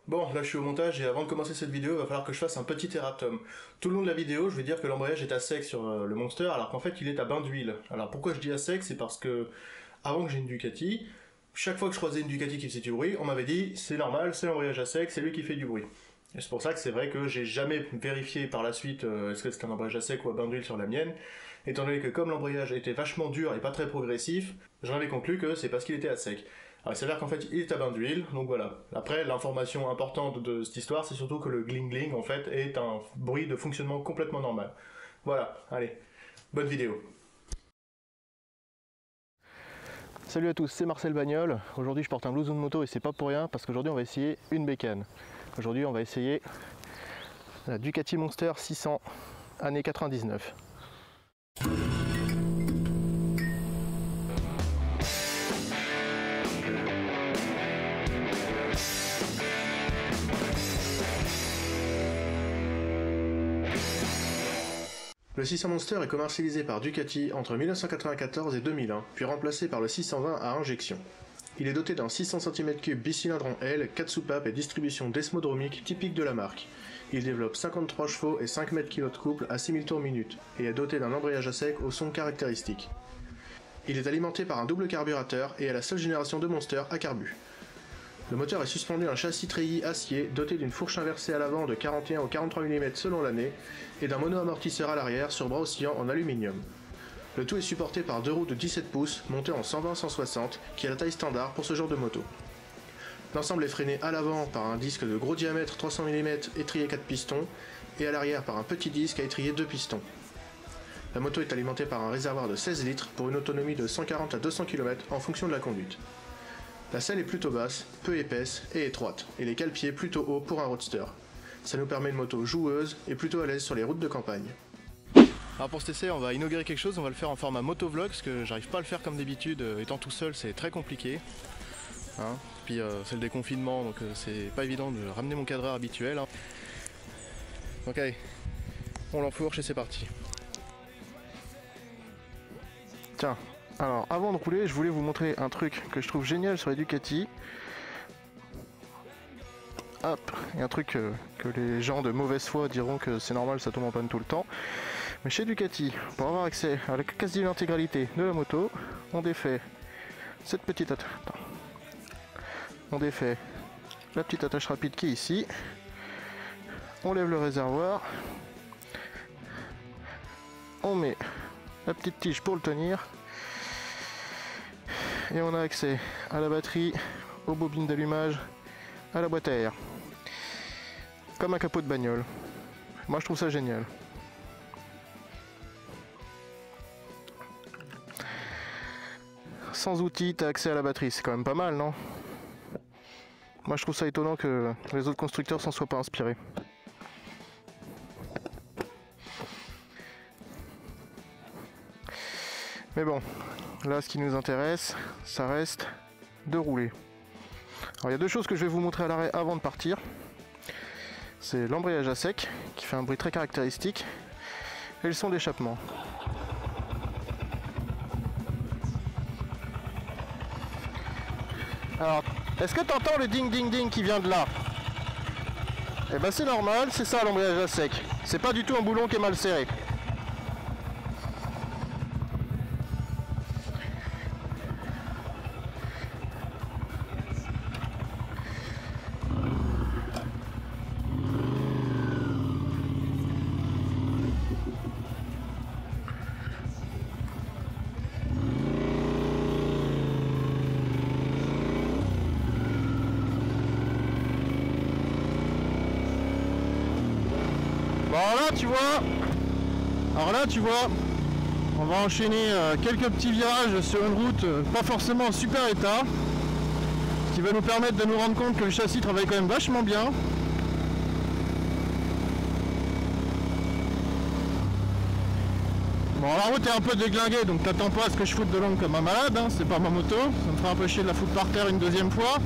Bon, là je suis au montage et avant de commencer cette vidéo, il va falloir que je fasse un petit erratum. Tout le long de la vidéo, je vais dire que l'embrayage est à sec sur le Monster, alors qu'en fait il est à bain d'huile. Alors pourquoi je dis à sec? C'est parce que, avant que j'ai une Ducati, chaque fois que je croisais une Ducati qui faisait du bruit, on m'avait dit c'est normal, c'est l'embrayage à sec, c'est lui qui fait du bruit. Et c'est pour ça que c'est vrai que j'ai jamais vérifié par la suite est-ce que c'est un embrayage à sec ou à bain d'huile sur la mienne, étant donné que comme l'embrayage était vachement dur et pas très progressif, j'en avais conclu que c'est parce qu'il était à sec. Alors il s'avère qu'en fait il est à bain d'huile, donc voilà. Après l'information importante de cette histoire c'est surtout que le gling gling en fait est un bruit de fonctionnement complètement normal. Voilà, allez, bonne vidéo. Salut à tous, c'est Marcel Bagnol. Aujourd'hui je porte un blouson de moto et c'est pas pour rien parce qu'aujourd'hui on va essayer une bécane. Aujourd'hui on va essayer la Ducati Monster 600 année 99. Le 600 Monster est commercialisé par Ducati entre 1994 et 2001, puis remplacé par le 620 à injection. Il est doté d'un 600 cm3 bicylindre en L, 4 soupapes et distribution desmodromique typique de la marque. Il développe 53 chevaux et 5 mètres-kg de couple à 6000 tours minute, et est doté d'un embrayage à sec au son caractéristique. Il est alimenté par un double carburateur et est la seule génération de Monster à carbu. Le moteur est suspendu à un châssis treillis acier doté d'une fourche inversée à l'avant de 41 ou 43 mm selon l'année et d'un mono-amortisseur à l'arrière sur bras oscillant en aluminium. Le tout est supporté par deux roues de 17 pouces montées en 120-160 qui est la taille standard pour ce genre de moto. L'ensemble est freiné à l'avant par un disque de gros diamètre 300 mm étrié 4 pistons et à l'arrière par un petit disque à étrier 2 pistons. La moto est alimentée par un réservoir de 16 litres pour une autonomie de 140 à 200 km en fonction de la conduite. La selle est plutôt basse, peu épaisse et étroite, et les cale-pieds plutôt hauts pour un roadster. Ça nous permet une moto joueuse et plutôt à l'aise sur les routes de campagne. Alors pour cet essai, on va inaugurer quelque chose, on va le faire en format motovlog, parce que j'arrive pas à le faire comme d'habitude, étant tout seul c'est très compliqué. Hein, puis c'est le déconfinement, donc c'est pas évident de ramener mon cadreur habituel. Hein. Donc allez, on l'enfourche et c'est parti. Tiens. Alors, avant de rouler, je voulais vous montrer un truc que je trouve génial sur les Ducati. Hop, il y a un truc que les gens de mauvaise foi diront que c'est normal, ça tombe en panne tout le temps. Mais chez Ducati, pour avoir accès à la quasi l'intégralité de la moto, on défait cette petite attache. On défait la petite attache rapide qui est ici. On lève le réservoir. On met la petite tige pour le tenir. Et on a accès à la batterie, aux bobines d'allumage, à la boîte à air. Comme un capot de bagnole. Moi je trouve ça génial. Sans outils, tu as accès à la batterie, c'est quand même pas mal, non? Moi je trouve ça étonnant que les autres constructeurs s'en soient pas inspirés. Mais bon, là ce qui nous intéresse, ça reste de rouler. Alors il y a deux choses que je vais vous montrer à l'arrêt avant de partir. C'est l'embrayage à sec, qui fait un bruit très caractéristique, et le son d'échappement. Alors, est-ce que tu entends le ding ding ding qui vient de là? Eh ben c'est normal, c'est ça l'embrayage à sec. C'est pas du tout un boulon qui est mal serré. Bon alors là tu vois, on va enchaîner quelques petits virages sur une route pas forcément en super état, ce qui va nous permettre de nous rendre compte que le châssis travaille quand même vachement bien. Bon, la route est un peu déglinguée, donc t'attends pas à ce que je foute de l'angle comme un malade, hein, c'est pas ma moto, ça me fera un peu chier de la foutre par terre une deuxième fois.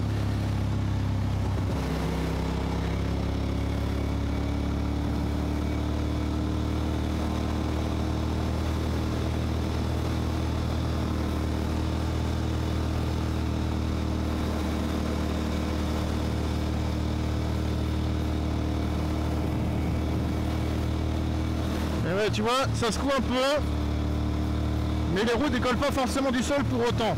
Ouais, tu vois, ça secoue un peu, mais les roues décollent pas forcément du sol pour autant.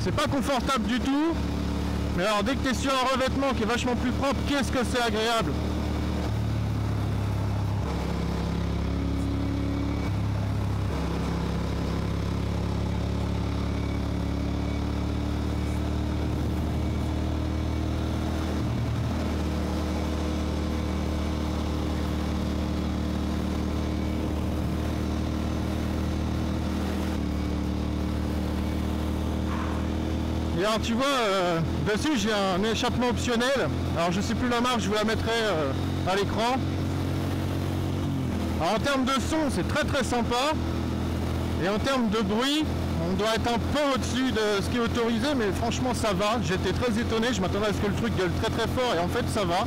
C'est pas confortable du tout, mais alors dès que tu es sur un revêtement qui est vachement plus propre, qu'est-ce que c'est agréable. Et alors tu vois, dessus j'ai un échappement optionnel. Alors je sais plus la marque, je vous la mettrai à l'écran. Alors en termes de son, c'est très très sympa. Et en termes de bruit, on doit être un peu au-dessus de ce qui est autorisé, mais franchement ça va. J'étais très étonné, je m'attendais à ce que le truc gueule très très fort et en fait ça va.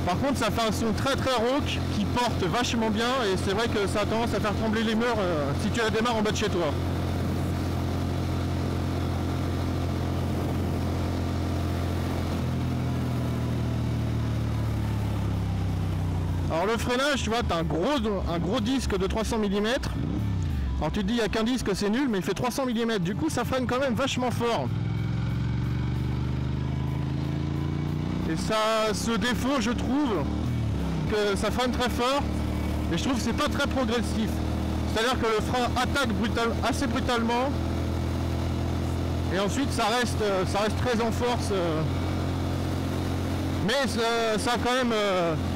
Par contre ça fait un son très très rauque qui porte vachement bien et c'est vrai que ça a tendance à faire trembler les murs si tu la démarres en bas de chez toi. Alors le freinage, tu vois, tu as un gros disque de 300 mm. Alors tu te dis, il n'y a qu'un disque, c'est nul, mais il fait 300 mm. Du coup, ça freine quand même vachement fort. Et ça a ce défaut, je trouve, que ça freine très fort. Et je trouve que c'est pas très progressif. C'est-à-dire que le frein attaque assez brutalement. Et ensuite, ça reste très en force. Mais ça a quand même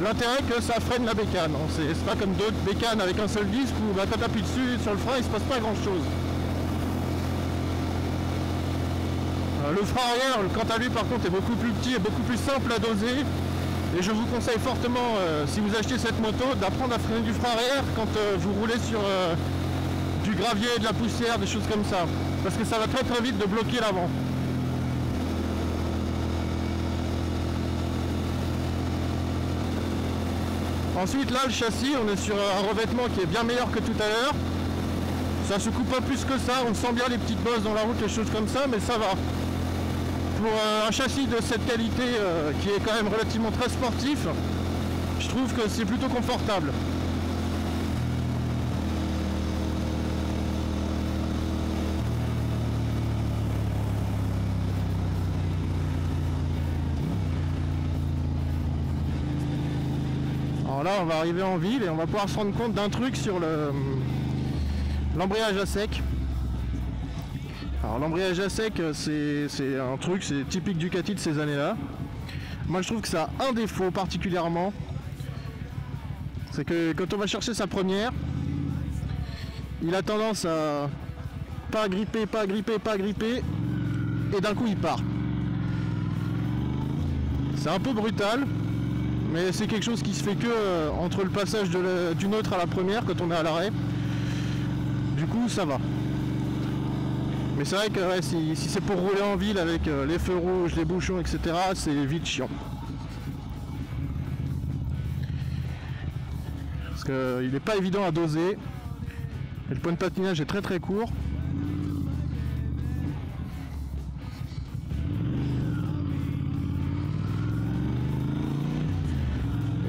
l'intérêt que ça freine la bécane. C'est pas comme d'autres bécanes avec un seul disque où quand tu appuies dessus sur le frein, il se passe pas grand chose. Le frein arrière, quant à lui par contre, est beaucoup plus petit et beaucoup plus simple à doser. Et je vous conseille fortement, si vous achetez cette moto, d'apprendre à freiner du frein arrière quand vous roulez sur du gravier, de la poussière, des choses comme ça. Parce que ça va très très vite de bloquer l'avant. Ensuite là le châssis, on est sur un revêtement qui est bien meilleur que tout à l'heure. Ça se coupe pas plus que ça, on sent bien les petites bosses dans la route, les choses comme ça, mais ça va. Pour un châssis de cette qualité qui est quand même relativement très sportif, je trouve que c'est plutôt confortable. Alors là on va arriver en ville et on va pouvoir se rendre compte d'un truc sur l'embrayage à sec. Alors l'embrayage à sec c'est un truc, c'est typique Ducati de ces années-là. Moi je trouve que ça a un défaut particulièrement. C'est que quand on va chercher sa première, il a tendance à pas gripper, et d'un coup il part. C'est un peu brutal. Mais c'est quelque chose qui se fait que entre le passage d'une autre à la première quand on est à l'arrêt. Du coup ça va. Mais c'est vrai que ouais, si c'est pour rouler en ville avec les feux rouges, les bouchons, etc., c'est vite chiant. Parce qu'il n'est pas évident à doser. Et le point de patinage est très très court.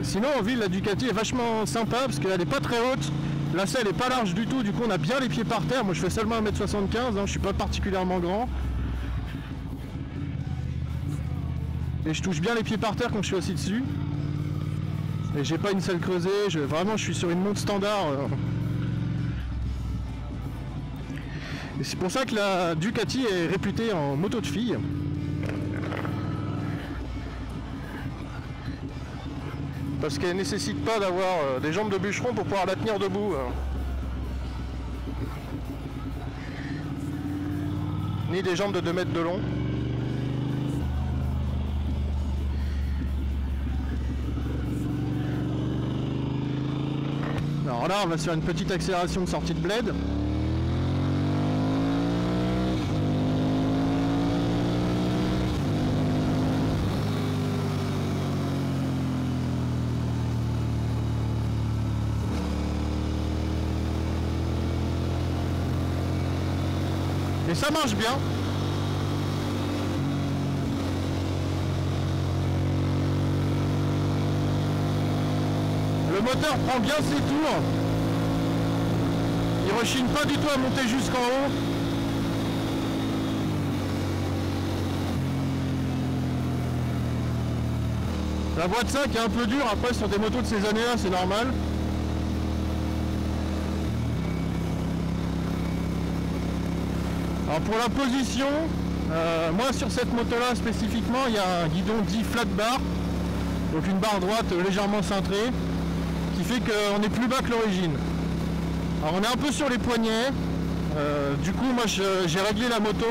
Sinon en ville la Ducati est vachement sympa parce qu'elle n'est pas très haute, la selle n'est pas large du tout, du coup on a bien les pieds par terre. Moi je fais seulement 1m75, hein, je suis pas particulièrement grand. Et je touche bien les pieds par terre quand je suis assis dessus. Et j'ai pas une selle creusée, vraiment je suis sur une montre standard. Et c'est pour ça que la Ducati est réputée en moto de filles. Parce qu'elle ne nécessite pas d'avoir des jambes de bûcheron pour pouvoir la tenir debout. Ni des jambes de 2 mètres de long. Alors là, on va se faire une petite accélération de sortie de bled. Et ça marche bien. moteur prend bien ses tours. Il rechigne pas du tout à monter jusqu'en haut. La boîte 5 est un peu dure, après sur des motos de ces années-là c'est normal. Alors pour la position, moi sur cette moto-là spécifiquement, il y a un guidon dit flat bar, donc une barre droite légèrement cintrée, qui fait qu'on est plus bas que l'origine. Alors on est un peu sur les poignets, du coup moi j'ai réglé la moto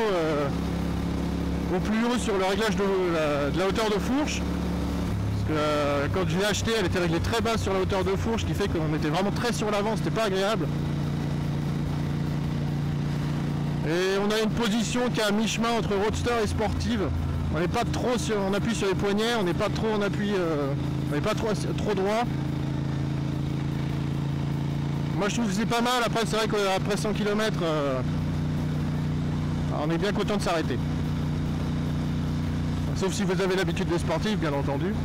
au plus haut sur le réglage de la hauteur de fourche. Parce que quand je l'ai acheté, elle était réglée très basse sur la hauteur de fourche, ce qui fait qu'on était vraiment très sur l'avant, c'était pas agréable. Et on a une position qui est à mi-chemin entre roadster et sportive. On n'est pas trop sur, on appuie sur les poignets, on n'est pas trop en appui, on n'est pas trop droit. Moi je trouve que c'est pas mal. Après c'est vrai qu'après 100 km, on est bien content de s'arrêter. Sauf si vous avez l'habitude des sportifs, bien entendu.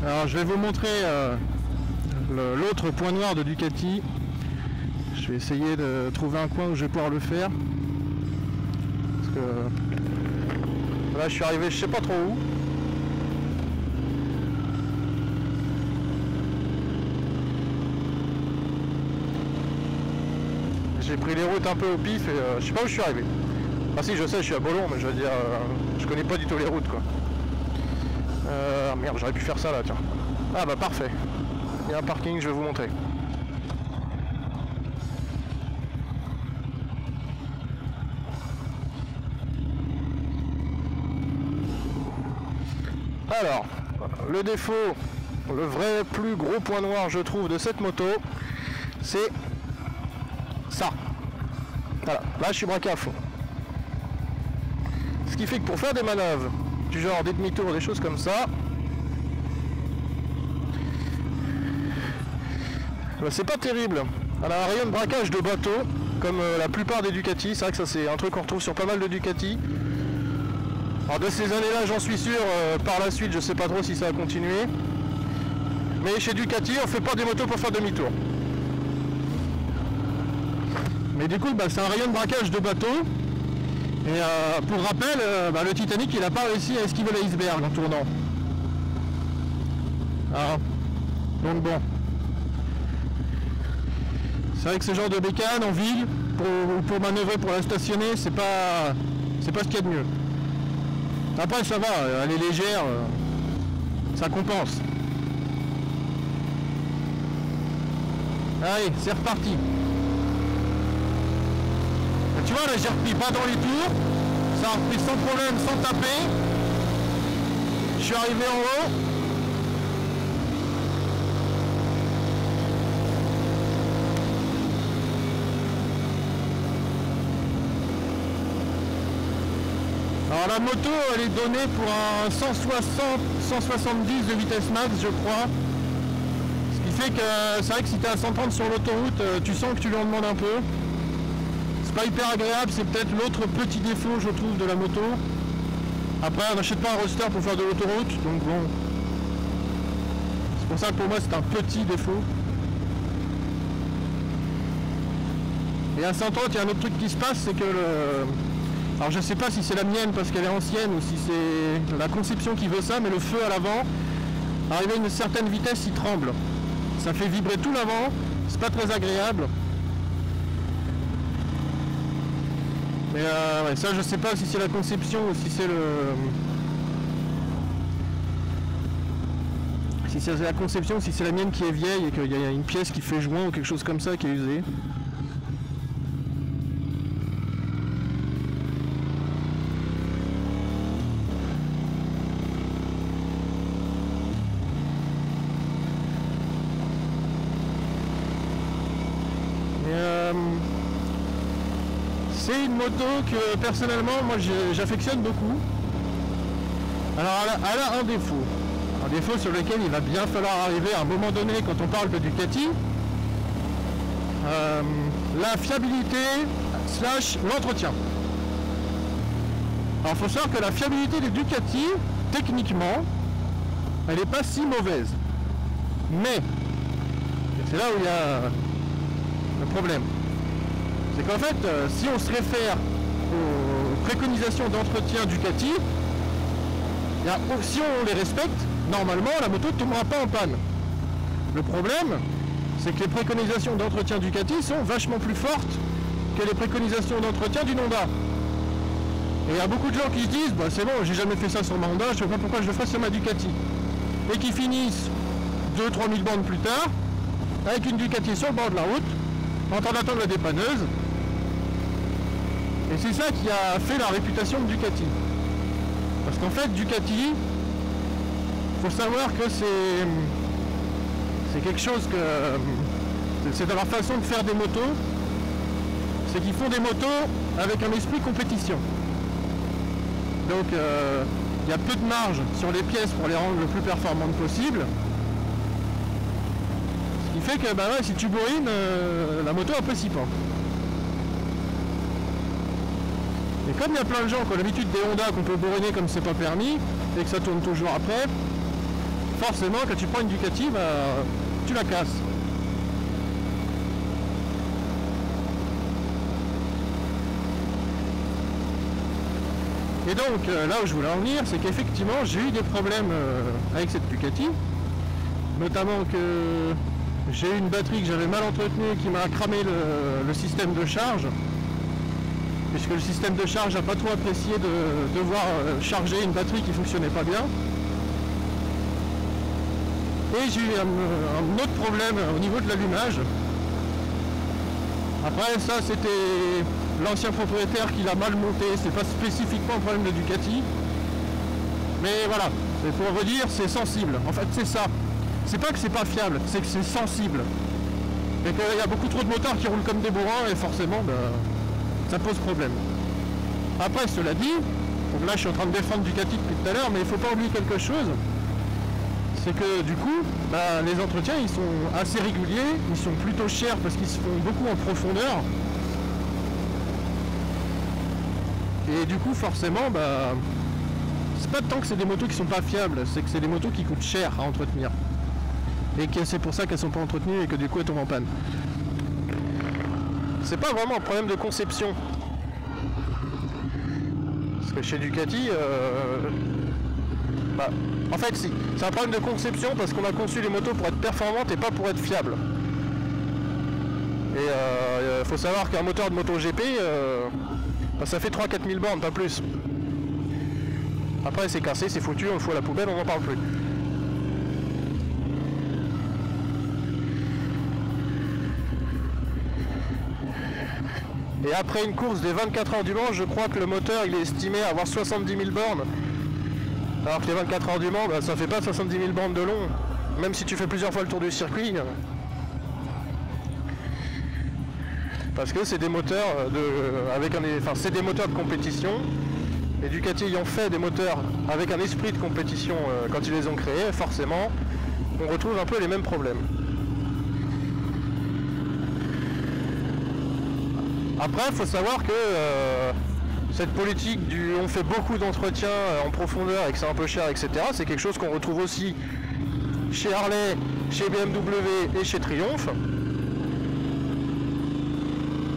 Alors je vais vous montrer l'autre point noir de Ducati. Je vais essayer de trouver un coin où je vais pouvoir le faire. Parce que là je suis arrivé je sais pas trop où. J'ai pris les routes un peu au pif et je sais pas où je suis arrivé. Ah si je sais, je suis à Bolon, mais je veux dire je connais pas du tout les routes quoi. Merde, j'aurais pu faire ça là, tiens. Ah bah parfait. Il y a un parking, je vais vous montrer. Alors, le défaut, le vrai plus gros point noir je trouve de cette moto, c'est ça. Voilà, là je suis braqué à fond. Ce qui fait que pour faire des manœuvres du genre des demi-tours, des choses comme ça, bah, c'est pas terrible. Elle a un rayon de braquage de bateau, comme la plupart des Ducati. C'est vrai que ça c'est un truc qu'on retrouve sur pas mal de Ducati. Alors de ces années-là, j'en suis sûr, par la suite, je sais pas trop si ça a continué. Mais chez Ducati, on fait pas des motos pour faire demi-tour. Mais du coup, bah, c'est un rayon de braquage de bateau. Et pour rappel, bah, le Titanic, il n'a pas réussi à esquiver l'iceberg en tournant. Ah. Donc bon. C'est vrai que ce genre de bécane en ville, pour manœuvrer, pour la stationner, c'est pas ce qu'il y a de mieux. Après ça va, elle est légère, ça compense. Allez, c'est reparti. Et tu vois là j'ai repris pas dans les tours, ça a repris sans problème, sans taper. Je suis arrivé en haut. Alors la moto elle est donnée pour un 160-170 de vitesse max je crois. Ce qui fait que c'est vrai que si tu es à 130 sur l'autoroute, tu sens que tu lui en demandes un peu. C'est pas hyper agréable, c'est peut-être l'autre petit défaut je trouve de la moto. Après on n'achète pas un roadster pour faire de l'autoroute, donc bon. C'est pour ça que pour moi c'est un petit défaut. Et à 130 il y a un autre truc qui se passe, c'est que alors je sais pas si c'est la mienne parce qu'elle est ancienne ou si c'est la conception qui veut ça, mais le feu à l'avant, arrivé à une certaine vitesse, il tremble. Ça fait vibrer tout l'avant, c'est pas très agréable. Mais ouais, ça je sais pas si c'est la conception ou si c'est si c'est la conception, si c'est la mienne qui est vieille et qu'il y a une pièce qui fait joint ou quelque chose comme ça qui est usée. C'est une moto que personnellement moi j'affectionne beaucoup. Alors elle a un défaut sur lequel il va bien falloir arriver à un moment donné quand on parle de Ducati. la fiabilité / l'entretien. Alors il faut savoir que la fiabilité des Ducati, techniquement, elle n'est pas si mauvaise. Mais, c'est là où il y a le problème. C'est qu'en fait, si on se réfère aux préconisations d'entretien Ducati, si on les respecte, normalement la moto ne tombera pas en panne. Le problème, c'est que les préconisations d'entretien Ducati sont vachement plus fortes que les préconisations d'entretien d'une Honda. Et il y a beaucoup de gens qui se disent, bah, c'est bon, j'ai jamais fait ça sur ma Honda, je ne sais pas pourquoi je le ferais sur ma Ducati. Et qui finissent 2-3 000 bornes plus tard, avec une Ducati sur le bord de la route, en train d'attendre la dépanneuse. Et c'est ça qui a fait la réputation de Ducati. Parce qu'en fait, Ducati, faut savoir que c'est quelque chose que... c'est dans leur façon de faire des motos, c'est qu'ils font des motos avec un esprit compétition. Donc, il y a peu de marge sur les pièces pour les rendre le plus performantes possible. Ce qui fait que bah ouais, si tu bourrines, la moto elle peut s'y pas. Et comme il y a plein de gens qui ont l'habitude des Honda qu'on peut bourriner comme c'est pas permis et que ça tourne toujours après, forcément quand tu prends une Ducati, bah, tu la casses. Et donc là où je voulais en venir, c'est qu'effectivement j'ai eu des problèmes avec cette Ducati, notamment que j'ai eu une batterie que j'avais mal entretenue qui m'a cramé le système de charge, puisque le système de charge n'a pas trop apprécié de devoir charger une batterie qui ne fonctionnait pas bien. Et j'ai eu un autre problème au niveau de l'allumage. Après ça c'était l'ancien propriétaire qui l'a mal monté, c'est pas spécifiquement un problème de Ducati. Mais voilà, c'est pour vous dire, c'est sensible. En fait c'est ça. C'est pas que c'est pas fiable, c'est que c'est sensible. Et qu'il y a beaucoup trop de motards qui roulent comme des bourrins et forcément ça pose problème. Après cela dit, donc là je suis en train de défendre Ducati depuis tout à l'heure, mais il faut pas oublier quelque chose. C'est que du coup, les entretiens ils sont assez réguliers, ils sont plutôt chers parce qu'ils se font beaucoup en profondeur. Et du coup forcément, c'est pas tant que c'est des motos qui sont pas fiables, c'est que c'est des motos qui coûtent cher à entretenir. Et que c'est pour ça qu'elles sont pas entretenues et que du coup elles tombent en panne. C'est pas vraiment un problème de conception. Parce que chez Ducati, en fait si, c'est un problème de conception parce qu'on a conçu les motos pour être performantes et pas pour être fiables. Et il faut savoir qu'un moteur de MotoGP, ça fait 3-4 000 bornes, pas plus. Après c'est cassé, c'est foutu, on le fout à la poubelle, on n'en parle plus. Et après une course des 24 heures du Mans, je crois que le moteur il est estimé à avoir 70 000 bornes. Alors que les 24 heures du Mans, ça fait pas 70 000 bornes de long. Même si tu fais plusieurs fois le tour du circuit. Parce que c'est des moteurs c'est des moteurs de compétition. Et Ducati ayant fait des moteurs avec un esprit de compétition quand ils les ont créés, forcément, on retrouve un peu les mêmes problèmes. Après, il faut savoir que cette politique du on fait beaucoup d'entretiens en profondeur et que c'est un peu cher, etc., c'est quelque chose qu'on retrouve aussi chez Harley, chez BMW et chez Triumph.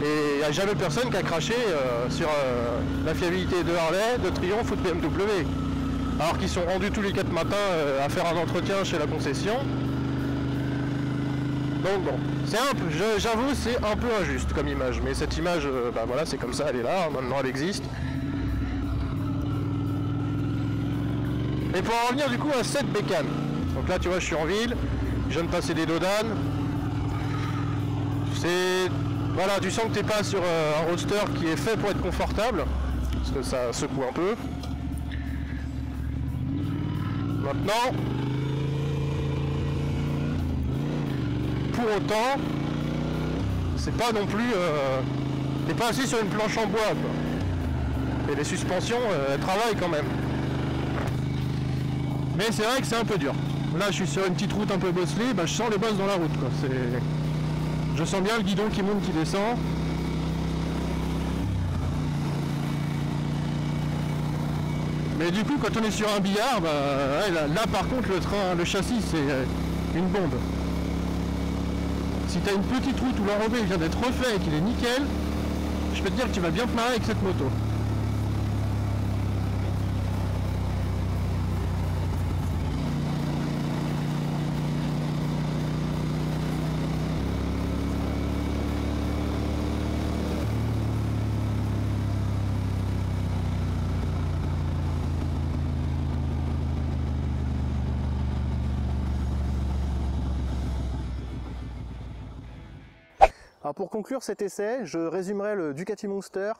Et il n'y a jamais personne qui a craché sur la fiabilité de Harley, de Triumph ou de BMW. Alors qu'ils sont rendus tous les 4 matins à faire un entretien chez la concession. Donc bon, j'avoue c'est un peu injuste comme image, mais cette image, voilà, c'est comme ça, elle est là, maintenant elle existe. Et pour en revenir du coup à cette bécane, donc là tu vois je suis en ville, je viens de passer des dodanes, voilà, tu sens que tu n'es pas sur un roadster qui est fait pour être confortable, parce que ça secoue un peu. Maintenant, pour autant, c'est pas non plus... t'es pas assis sur une planche en bois, quoi. Et les suspensions, elles travaillent quand même. Mais c'est vrai que c'est un peu dur. Là, je suis sur une petite route un peu bosselée, je sens les bosses dans la route, quoi. Je sens bien le guidon qui monte, qui descend. Mais du coup, quand on est sur un billard, bah, ouais, là par contre le châssis c'est une bombe. Si tu as une petite route où l'enrobé vient d'être refait et qu'il est nickel, je peux te dire que tu vas bien te marrer avec cette moto. Alors pour conclure cet essai, je résumerai le Ducati Monster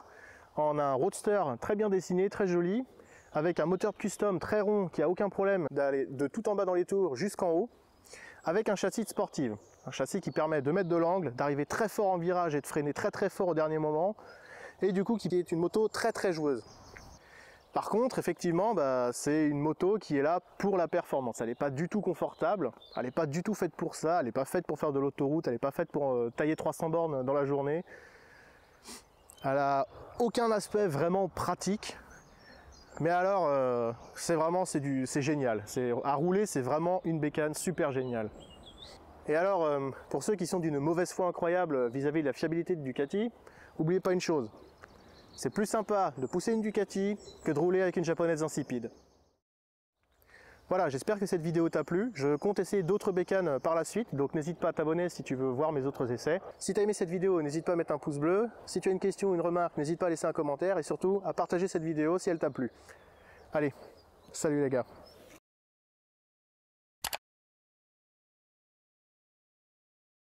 en un roadster très bien dessiné, très joli, avec un moteur custom très rond qui a aucun problème d'aller de tout en bas dans les tours jusqu'en haut, avec un châssis de sportive. Un châssis qui permet de mettre de l'angle, d'arriver très fort en virage et de freiner très fort au dernier moment, et du coup qui est une moto très joueuse. Par contre, effectivement, c'est une moto qui est là pour la performance. Elle n'est pas du tout confortable, elle n'est pas du tout faite pour ça, elle n'est pas faite pour faire de l'autoroute, elle n'est pas faite pour tailler 300 bornes dans la journée. Elle n'a aucun aspect vraiment pratique, mais alors c'est génial. À rouler, c'est vraiment une bécane super géniale. Et alors, pour ceux qui sont d'une mauvaise foi incroyable vis-à-vis de la fiabilité de Ducati, n'oubliez pas une chose. C'est plus sympa de pousser une Ducati que de rouler avec une japonaise insipide. Voilà, j'espère que cette vidéo t'a plu. Je compte essayer d'autres bécanes par la suite, donc n'hésite pas à t'abonner si tu veux voir mes autres essais. Si tu as aimé cette vidéo, n'hésite pas à mettre un pouce bleu. Si tu as une question ou une remarque, n'hésite pas à laisser un commentaire et surtout à partager cette vidéo si elle t'a plu. Allez, salut les gars.